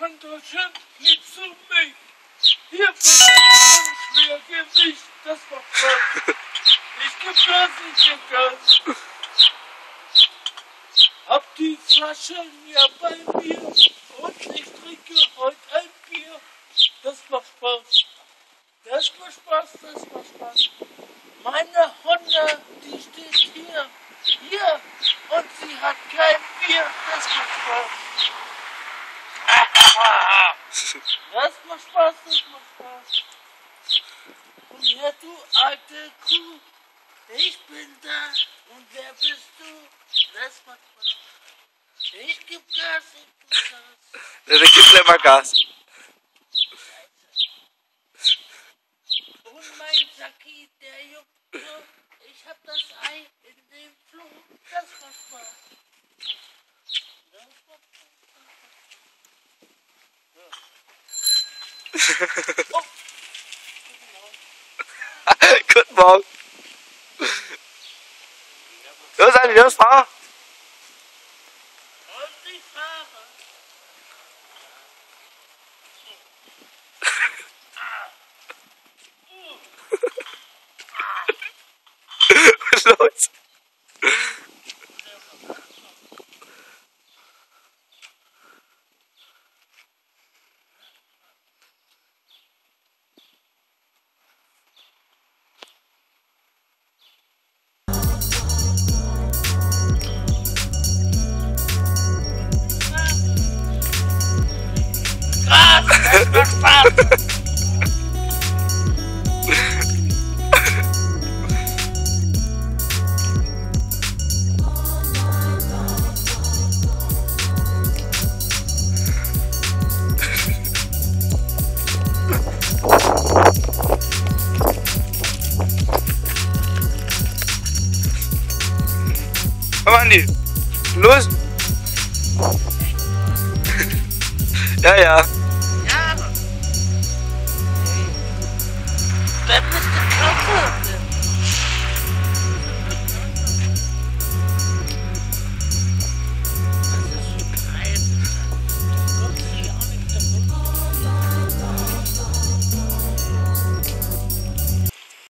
Handtasche geht zu mich. Hier bin ich im Schwergewicht, das macht Spaß. Ich geb Gas, ich geb Gas. Hab die Flasche ja bei mir und ich trinke heute ein Bier. Das macht Spaß. Das macht Spaß, das macht Spaß. Meine Honda, die steht hier, und sie hat kein Bier. Das macht Spaß. Das macht Spaß, das macht Spaß. Und ja, du alte Kuh, ich bin da und wer bist du? Das macht Spaß. Ich geb Gas, ich geb Gas. Der gibt gleich mal Gas. Und mein Sacki, der juckt so. Ich hab das Ei in dem Floh. Das macht Spaß. Das macht Spaß. Oh. Guten Morgen. Los, Andi, los, fahr. Und ich fahre. Was ist los? Krass, das macht Spaß. Komm, Andi. Los. Ja, ja.